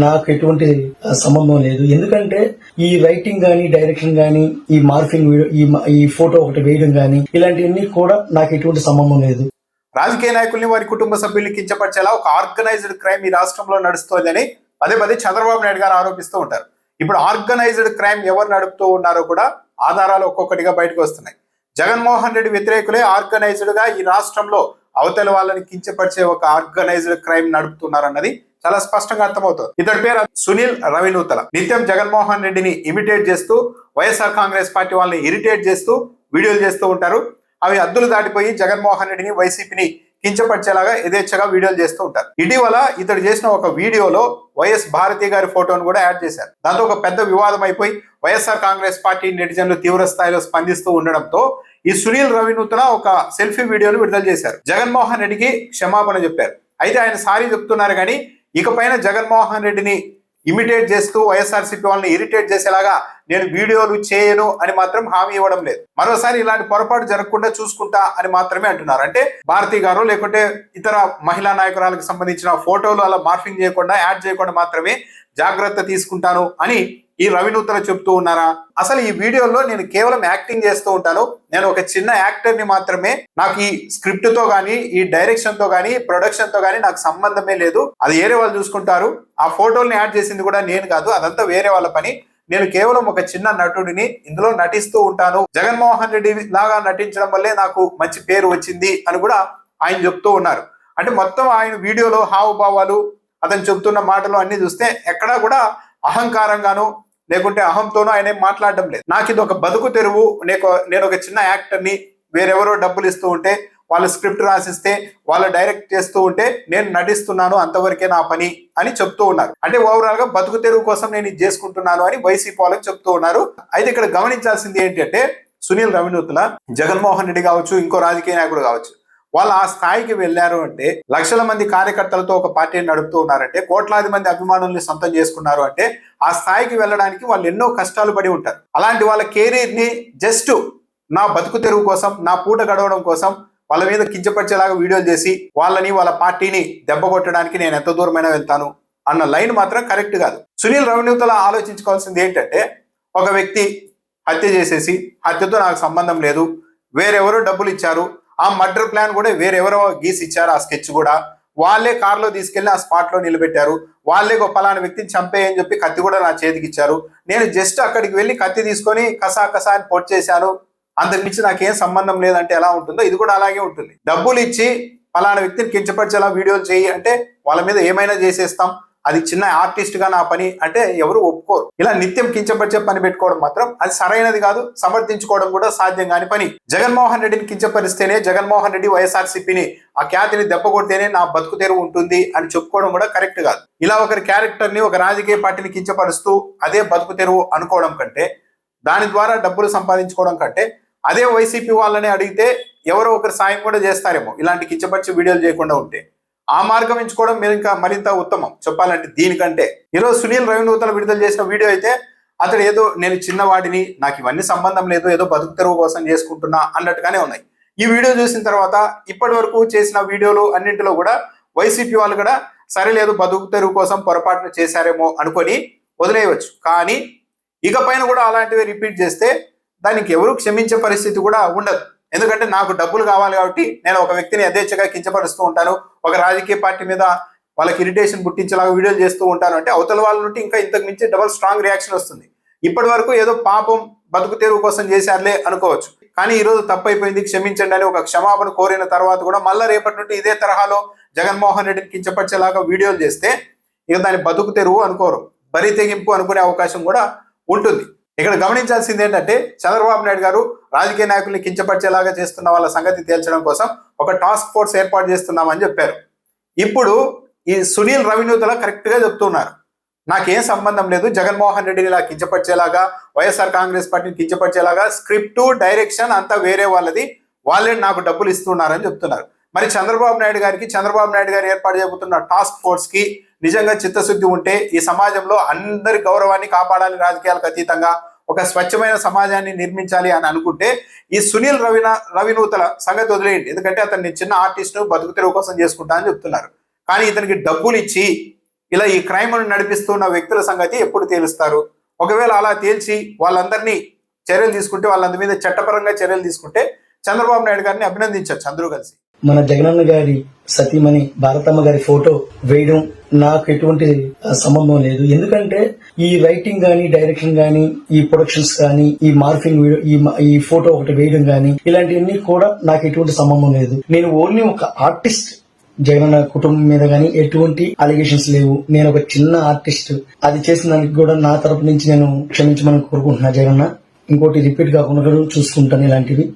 నాకు ఎటువంటి సంబంధం లేదు. ఎందుకంటే ఈ రైటింగ్ గానీ, డైరెక్షన్ గానీ, ఈ మార్ఫింగ్ ఈ ఫోటో ఒకటి వేయడం గానీ ఇలాంటివన్నీ కూడా నాకు ఎటువంటి సంబంధం లేదు. రాజకీయ నాయకుల్ని వారి కుటుంబ సభ్యుల్ని కించపరిచేలా ఒక ఆర్గనైజ్డ్ క్రైమ్ ఈ రాష్ట్రంలో నడుస్తోందని పదే పదే చంద్రబాబు నాయుడు గారు ఆరోపిస్తూ ఉంటారు. ఇప్పుడు ఆర్గనైజ్డ్ క్రైమ్ ఎవరు నడుపుతూ ఉన్నారో కూడా ఆధారాలు ఒక్కొక్కటిగా బయటకు వస్తున్నాయి. జగన్మోహన్ రెడ్డి వ్యతిరేకులే ఆర్గనైజ్డ్ గా ఈ రాష్ట్రంలో అవతల వాళ్ళని కించపరిచే ఒక ఆర్గనైజ్డ్ క్రైమ్ నడుపుతున్నారన్నది చాలా స్పష్టంగా అర్థమవుతుంది. ఇతడి పేరు సునీల్ రవినూతల. నిత్యం జగన్మోహన్ రెడ్డిని ఇమిటేట్ చేస్తూ వైఎస్ఆర్ కాంగ్రెస్ పార్టీ వాళ్ళని ఇరిటేట్ చేస్తూ వీడియోలు చేస్తూ ఉంటారు. అవి అద్దులు దాటిపోయి జగన్మోహన్ రెడ్డిని, వైసీపీని కించపరిచేలాగా యథేచ్ఛగా వీడియోలు చేస్తూ ఉంటారు. ఇటీవల ఇతడు చేసిన ఒక వీడియోలో వైఎస్ భారతి గారి ఫోటోను కూడా యాడ్ చేశారు. దాంతో ఒక పెద్ద వివాదం అయిపోయి వైఎస్ఆర్ కాంగ్రెస్ పార్టీ నెటిజన్లు తీవ్ర స్థాయిలో స్పందిస్తూ ఉండడంతో ఈ సునీల్ రవినూతల ఒక సెల్ఫీ వీడియోను విడుదల చేశారు. జగన్మోహన్ రెడ్డికి క్షమాపణ చెప్పారు. అయితే ఆయన సారీ చెప్తున్నారు కానీ ఇకపైన జగన్మోహన్ రెడ్డిని ఇమిటేట్ చేస్తూ వైఎస్ఆర్సీపీ వాళ్ళని ఇరిటేట్ చేసేలాగా నేను వీడియోలు చేయను అని మాత్రం హామీ ఇవ్వడం లేదు. మరోసారి ఇలాంటి పొరపాటు జరగకుండా చూసుకుంటా అని మాత్రమే అంటున్నారు. అంటే భారతి గారు లేకుంటే ఇతర మహిళా నాయకురాలకు సంబంధించిన ఫోటోలు అలా మార్ఫింగ్ చేయకుండా, యాడ్ చేయకుండా మాత్రమే జాగ్రత్త తీసుకుంటాను అని ఈ రవినూతల చెప్తూ ఉన్నారా? అసలు ఈ వీడియోలో నేను కేవలం యాక్టింగ్ చేస్తూ ఉంటాను, నేను ఒక చిన్న యాక్టర్ ని మాత్రమే, నాకు ఈ స్క్రిప్ట్ తో గానీ, ఈ డైరెక్షన్ తో గానీ, ప్రొడక్షన్ తో గానీ నాకు సంబంధమే లేదు, అది వేరే వాళ్ళు చూసుకుంటారు, ఆ ఫోటోల్ని యాడ్ చేసింది కూడా నేను కాదు, అదంతా వేరే వాళ్ళ పని, నేను కేవలం ఒక చిన్న నటుడిని, ఇందులో నటిస్తూ ఉంటాను, జగన్మోహన్ రెడ్డి లాగా నటించడం వల్లే నాకు మంచి పేరు వచ్చింది అని కూడా ఆయన చెప్తూ ఉన్నారు. అంటే మొత్తం ఆయన వీడియోలో హావభావాలు, అతను చెప్తున్న మాటలు అన్ని చూస్తే ఎక్కడా కూడా అహంకారంగానో లేకుంటే అహంతోనో ఆయన ఏం మాట్లాడడం లేదు. నాకు ఇది ఒక బతుకు తెరువు, నేను ఒక చిన్న యాక్టర్ని, వేరెవరో డబ్బులు ఇస్తూ ఉంటే, వాళ్ళు స్క్రిప్ట్ రాసిస్తే, వాళ్ళు డైరెక్ట్ చేస్తూ ఉంటే నేను నటిస్తున్నాను, అంతవరకే నా పని అని చెప్తూ ఉన్నారు. అంటే ఓవరాల్ గా బతుకు తెరువు కోసం నేను ఇది చేసుకుంటున్నాను అని వైసీపీ వాళ్ళకి చెప్తూ ఉన్నారు. అయితే ఇక్కడ గమనించాల్సింది ఏంటంటే సునీల్ రవినూతల, జగన్మోహన్ రెడ్డి కావచ్చు, ఇంకో రాజకీయ నాయకుడు కావచ్చు, వాళ్ళు ఆ స్థాయికి వెళ్ళారు అంటే, లక్షల మంది కార్యకర్తలతో ఒక పార్టీని నడుపుతూ ఉన్నారంటే, కోట్లాది మంది అభిమానుల్ని సొంతం చేసుకున్నారు అంటే, ఆ స్థాయికి వెళ్ళడానికి వాళ్ళు ఎన్నో కష్టాలు పడి ఉంటారు. అలాంటి వాళ్ళ కెరీర్ ని జస్ట్ నా బతుకు తెరువు కోసం, నా పూట గడవడం కోసం వాళ్ళ మీద కించపరిచేలాగా వీడియోలు చేసి వాళ్ళని, వాళ్ళ పార్టీని దెబ్బ కొట్టడానికి నేను ఎంత దూరమైనా వెళ్తాను అన్న లైన్ మాత్రం కరెక్ట్ కాదు. సునీల్ రవినూతల ఆలోచించుకోవాల్సింది ఏంటంటే, ఒక వ్యక్తి హత్య చేసేసి, హత్యతో నాకు సంబంధం లేదు, వేరెవరో డబ్బులు ఇచ్చారు, ఆ మర్డర్ ప్లాన్ కూడా వేరెవరో గీసి ఇచ్చారు, ఆ స్కెచ్ కూడా వాళ్ళే కార్లో తీసుకెళ్లి ఆ స్పాట్ లో నిలబెట్టారు, వాళ్ళే పలానా వ్యక్తిని చంపేయని చెప్పి కత్తి కూడా నా చేతికి ఇచ్చారు, నేను జస్ట్ అక్కడికి వెళ్ళి కత్తి తీసుకొని కసా అని పొడి చేశాను, అంతకు మించి నాకేం సంబంధం లేదంటే ఎలా ఉంటుందో ఇది కూడా అలాగే ఉంటుంది. డబ్బులు ఇచ్చి పలానా వ్యక్తిని కించపరిచేలా వీడియోలు చేయి అంటే వాళ్ళ మీద ఏమైనా చేసేస్తాం, అది చిన్న ఆర్టిస్ట్ గా నా పని అంటే ఎవరు ఒప్పుకోరు. ఇలా నిత్యం కించపరిచే పని పెట్టుకోవడం మాత్రం అది సరైనది కాదు, సమర్థించుకోవడం కూడా సాధ్యం కాని పని. జగన్మోహన్ రెడ్డిని కించపరిస్తేనే, జగన్మోహన్ రెడ్డి వైఎస్ఆర్సీపీని ఆ ఖ్యాతిని దెబ్బ కొడితేనే నా బతుకు తెరువు ఉంటుంది అని చెప్పుకోవడం కూడా కరెక్ట్ కాదు. ఇలా ఒకరి క్యారెక్టర్ ని, ఒక రాజకీయ పార్టీని కించపరుస్తూ అదే బతుకు తెరువు అనుకోవడం కంటే, దాని ద్వారా డబ్బులు సంపాదించుకోవడం కంటే, అదే వైసీపీ వాళ్ళని అడిగితే ఎవరో ఒకరి సాయం కూడా చేస్తారేమో ఇలాంటి కించపరిచి వీడియోలు చేయకుండా ఉంటే. ఆ మార్గం ఎంచుకోవడం మీరు ఇంకా మరింత ఉత్తమం చెప్పాలంటే దీనికంటే. ఈరోజు సునీల్ రవినూతల విడుదల చేసిన వీడియో అయితే అతడు ఏదో నేను చిన్నవాడిని, నాకు ఇవన్నీ సంబంధం లేదు, ఏదో బతుకు తెరువు కోసం చేసుకుంటున్నా అన్నట్టుగానే ఉన్నాయి. ఈ వీడియో చూసిన తర్వాత ఇప్పటి వరకు చేసిన వీడియోలు అన్నింటిలో కూడా వైసీపీ వాళ్ళు కూడా సరే లేదు బతుకు తెరువు కోసం పొరపాటున చేశారేమో అనుకొని వదిలేయవచ్చు. కానీ ఇకపైన కూడా అలాంటివి రిపీట్ చేస్తే దానికి ఎవరు క్షమించే పరిస్థితి కూడా ఉండదు. ఎందుకంటే నాకు డబ్బులు కావాలి కాబట్టి నేను ఒక వ్యక్తిని యథేచ్ఛగా కించపరుస్తూ ఉంటాను, ఒక రాజకీయ పార్టీ మీద వాళ్ళకి ఇరిటేషన్ పుట్టించేలాగా వీడియోలు చేస్తూ ఉంటాను అంటే అవతల వాళ్ళ నుండి ఇంకా ఇంతకు మించి డబల్ స్ట్రాంగ్ రియాక్షన్ వస్తుంది. ఇప్పటి వరకు ఏదో పాపం బతుకు తెరువు కోసం చేశారులే అనుకోవచ్చు, కానీ ఈ రోజు తప్పైపోయింది క్షమించండి అని ఒక క్షమాపణ కోరిన తర్వాత కూడా మళ్ళీ రేపటి నుండి ఇదే తరహాలో జగన్మోహన్ రెడ్డిని కించపరిచేలాగా వీడియోలు చేస్తే ఇక దాని బతుకు తెరువు అనుకోరు, బరి తెగింపు అనుకునే అవకాశం కూడా ఉంటుంది. ఇక్కడ గమనించాల్సింది ఏంటంటే, చంద్రబాబు నాయుడు గారు రాజకీయ నాయకుల్ని కించపరిచేలాగా చేస్తున్న వాళ్ళ సంగతి తేల్చడం కోసం ఒక టాస్క్ ఫోర్స్ ఏర్పాటు చేస్తున్నామని చెప్పారు. ఇప్పుడు ఈ సునీల్ రవినూతల కరెక్ట్ గా చెప్తున్నారు, నాకేం సంబంధం లేదు, జగన్మోహన్ రెడ్డిని ఇలా కించపరిచేలాగా, వైఎస్ఆర్ కాంగ్రెస్ పార్టీని కించపరిచేలాగా స్క్రిప్ట్, డైరెక్షన్ అంతా వేరే వాళ్ళది, వాళ్ళే నాకు డబ్బులు ఇస్తున్నారని చెప్తున్నారు. మరి చంద్రబాబు నాయుడు గారు ఏర్పాటు చేయబోతున్న టాస్క్ ఫోర్స్ కి నిజంగా చిత్తశుద్ధి ఉంటే, ఈ సమాజంలో అందరి గౌరవాన్ని కాపాడాలి, రాజకీయాలకు అతీతంగా ఒక స్వచ్ఛమైన సమాజాన్ని నిర్మించాలి అని అనుకుంటే ఈ సునీల్ రవినూతల సంగతి వదిలేయండి. ఎందుకంటే అతన్ని చిన్న ఆర్టిస్ట్ బతుకు తెరువు కోసం చేసుకుంటా అని చెప్తున్నారు. కానీ ఇతనికి డబ్బులు ఇచ్చి ఇలా ఈ క్రైమ్ నడిపిస్తున్న వ్యక్తుల సంగతి ఎప్పుడు తేలుస్తారు? ఒకవేళ అలా తేల్చి వాళ్ళందరినీ చర్యలు తీసుకుంటే, వాళ్ళందరి మీద చట్టపరంగా చర్యలు తీసుకుంటే చంద్రబాబు నాయుడు గారిని అభినందించవచ్చు అందరూ కలిసి. మన జగనన్న గారి సతీమణి భారతమ్మ గారి ఫోటో వేయడం నాకు ఎటువంటి సంబంధం లేదు. ఎందుకంటే ఈ రైటింగ్ గానీ, డైరెక్షన్ గానీ, ఈ ప్రొడక్షన్స్ గానీ, ఈ మార్ఫింగ్ ఈ ఫోటో ఒకటి వేయడం గానీ, ఇలాంటివన్నీ కూడా నాకు ఎటువంటి సంబంధం లేదు. నేను ఓన్లీ ఒక ఆర్టిస్ట్. జగనన్న కుటుంబం మీద గానీ ఎటువంటి అలిగేషన్స్ లేవు. నేను ఒక చిన్న ఆర్టిస్ట్. అది చేసిన దానికి కూడా నా తరపు నుంచి నేను క్షమించమని కోరుకుంటున్నా జగనన్న. ఇంకోటి రిపీట్ కాకుండా చూసుకుంటాను ఇలాంటివి.